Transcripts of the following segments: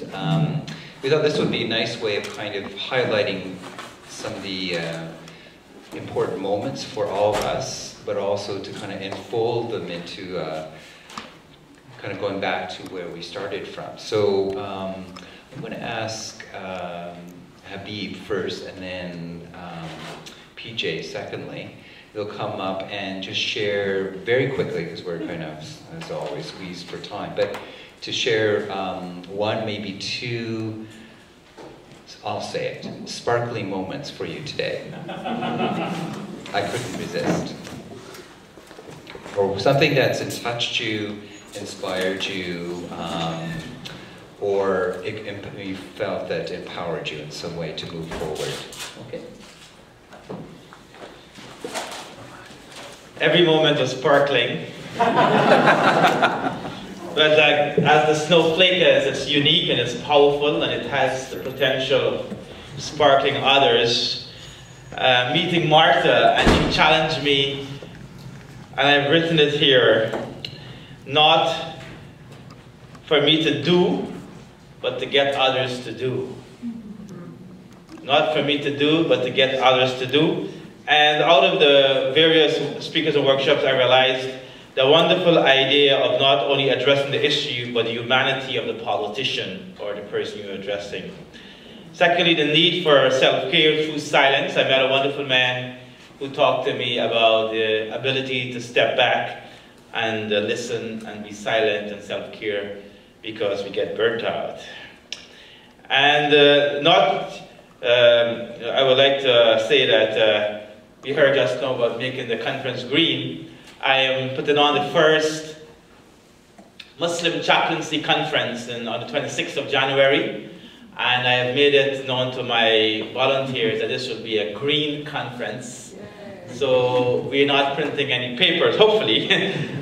and we thought this would be a nice way of kind of highlighting some of the important moments for all of us, but also to kind of enfold them into kind of going back to where we started from. So I'm going to ask Habeeb first, and then PJ secondly. They'll come up and just share very quickly, because we're kind of, as always, squeezed for time, but to share one, maybe two, I'll say it, sparkling moments for you today. I couldn't resist. Or something that's touched you, inspired you, or you felt that empowered you in some way to move forward. Okay. Every moment was sparkling. But as the snowflake is, it's unique and it's powerful and it has the potential of sparkling others. Meeting Marta, and she challenged me, and I've written it here, not for me to do, but to get others to do. Not for me to do, but to get others to do. And out of the various speakers and workshops, I realized the wonderful idea of not only addressing the issue, but the humanity of the politician or the person you're addressing. Secondly, the need for self-care through silence. I met a wonderful man who talked to me about the ability to step back and listen and be silent and self-care, because we get burnt out. And I would like to say that we heard just now about making the conference green. I am putting on the first Muslim chaplaincy conference on the 26th of January, and I have made it known to my volunteers that this will be a green conference. So we're not printing any papers, hopefully.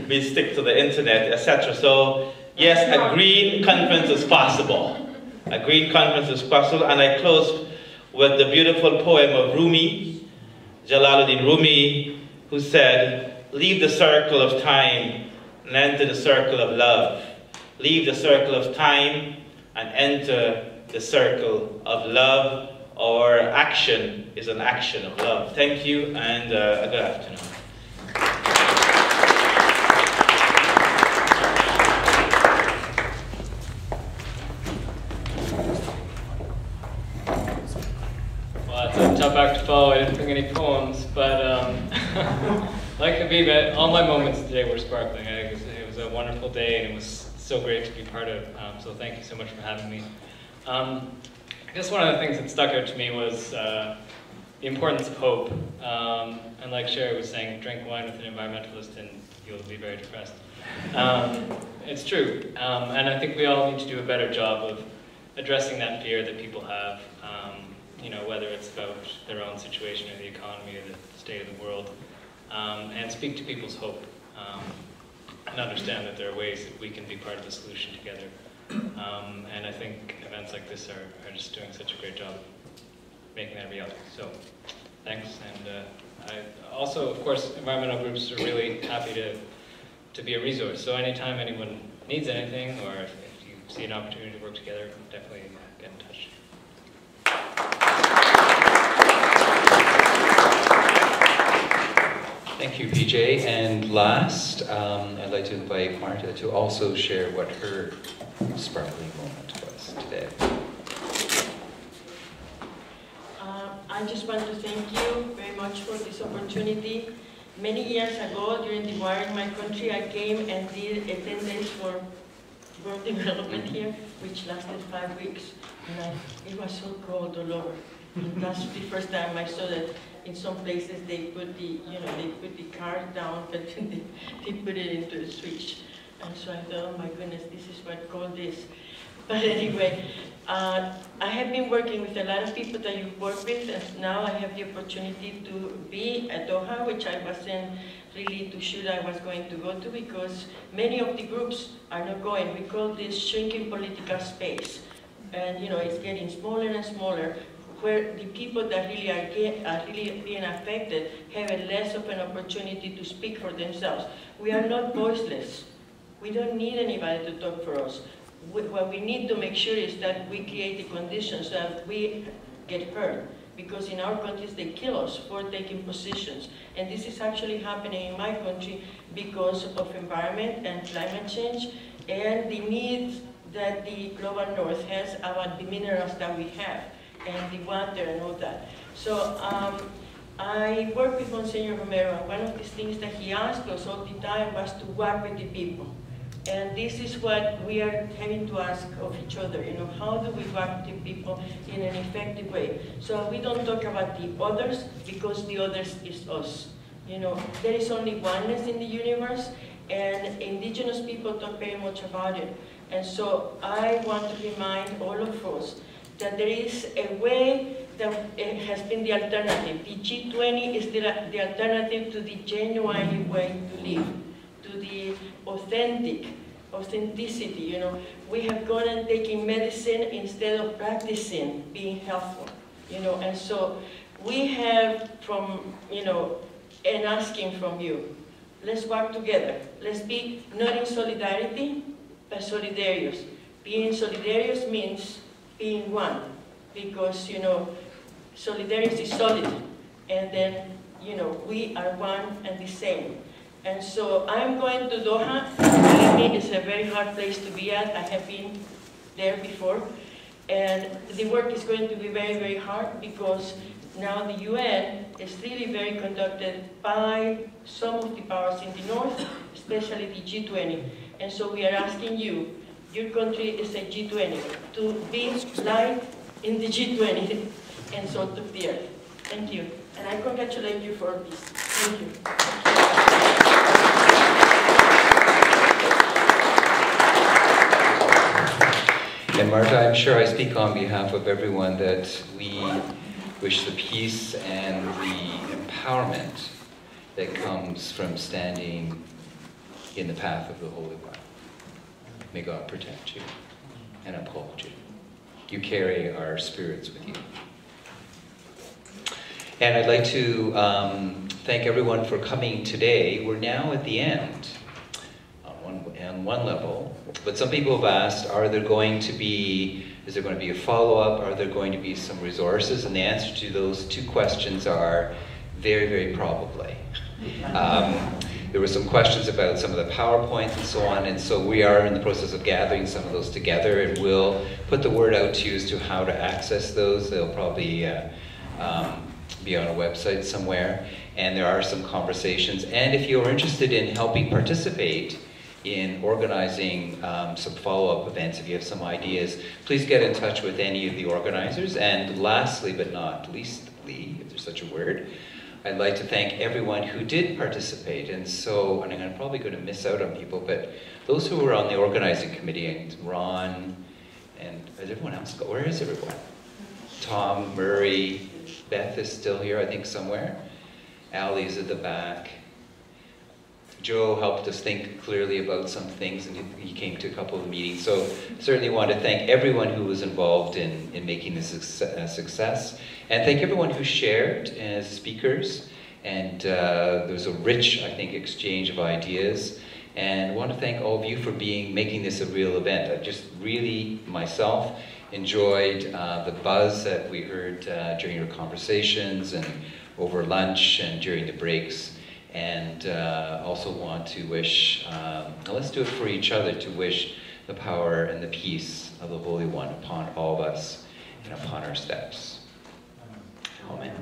We stick to the internet, etc. So yes, a green conference is possible. A green conference is possible. And I close with the beautiful poem of Rumi, Jalaluddin Rumi, who said, "Leave the circle of time and enter the circle of love. Leave the circle of time and enter the circle of love." Our action is an action of love. Thank you, and a good afternoon. Well, it's a tough act to follow. I didn't bring any poems, but like Habeeb, all my moments today were sparkling. It was a wonderful day, and it was so great to be part of. So thank you so much for having me. I guess one of the things that stuck out to me was the importance of hope. And like Sherry was saying, drink wine with an environmentalist and you'll be very depressed. It's true. And I think we all need to do a better job of addressing that fear that people have, you know, whether it's about their own situation or the economy or the state of the world, and speak to people's hope, and understand that there are ways that we can be part of the solution together. And I think events like this are just doing such a great job of making that reality. So, thanks. And I also, of course, environmental groups are really happy to be a resource. So anytime anyone needs anything, or if you see an opportunity to work together, definitely get in touch. Thank you, PJ. And last, I'd like to invite Marta to also share what her sparkling moment was today. I just want to thank you very much for this opportunity. Many years ago, during the war in my country, I came and did a 10 days for world development here, which lasted 5 weeks. And it was so cold all over. And that's the first time I saw that in some places they put the, they put the car down, but they put it into the switch. And so I thought, oh my goodness, this is what cold is. But anyway, I have been working with a lot of people that you work with, and now I have the opportunity to be at Doha, which I wasn't really too sure I was going to go to, because many of the groups are not going. We call this shrinking political space. And it's getting smaller and smaller, where the people that really are really being affected have a less of an opportunity to speak for themselves. We are not voiceless. We don't need anybody to talk for us. what we need to make sure is that we create the conditions so that we get heard. Because in our countries they kill us for taking positions. And this is actually happening in my country because of environment and climate change and the needs that the global north has about the minerals that we have and the water and all that. So I work with Monsignor Romero, and one of the things that he asked us all the time was to work with the people. And this is what we are having to ask of each other, how do we work with the people in an effective way? So we don't talk about the others, because the others is us. There is only oneness in the universe, and indigenous people talk very much about it. And so I want to remind all of us that there is a way that has been the alternative. The G20 is the alternative to the genuine way to live, to the authenticity. We have gone and taken medicine instead of practicing being helpful. And so we have and asking from you, let's work together. Let's be not in solidarity, but solidarious. Being solidarious means being one, because solidarity is solid, and then we are one and the same. And so I'm going to Doha. I mean, it's a very hard place to be at. I have been there before, and the work is going to be very, very hard, because now the UN is really very conducted by some of the powers in the north, especially the G20. And so we are asking you, your country is a G20, to be light in the G20 and salt of the earth. Thank you. And I congratulate you for this. Thank you. And Marta, I'm sure I speak on behalf of everyone that we wish the peace and the empowerment that comes from standing in the path of the Holy One. May God protect you and uphold you. You carry our spirits with you. And I'd like to thank everyone for coming today. We're now at the end on one level, but some people have asked, is there going to be a follow-up? Are there going to be some resources? And the answer to those two questions are very, very probably. There were some questions about some of the PowerPoints and so on, and so we are in the process of gathering some of those together, and we'll put the word out to you as to how to access those. They'll probably be on a website somewhere, and there are some conversations. And if you're interested in helping participate in organizing some follow-up events, if you have some ideas, please get in touch with any of the organizers. And lastly, but not leastly, if there's such a word, I'd like to thank everyone who did participate. And I'm probably going to miss out on people, but those who were on the organizing committee, and Ron, and is everyone else go? Where is everyone? Tom, Murray, Beth is still here, I think, somewhere. Alli's at the back. Joe helped us think clearly about some things, and he came to a couple of the meetings. So certainly want to thank everyone who was involved in making this a success. And thank everyone who shared as speakers. And there was a rich, I think, exchange of ideas. And I want to thank all of you for making this a real event. I just really, myself, enjoyed the buzz that we heard during your conversations and over lunch and during the breaks. And also want to wish, let's do it for each other, to wish the power and the peace of the Holy One upon all of us and upon our steps. Amen.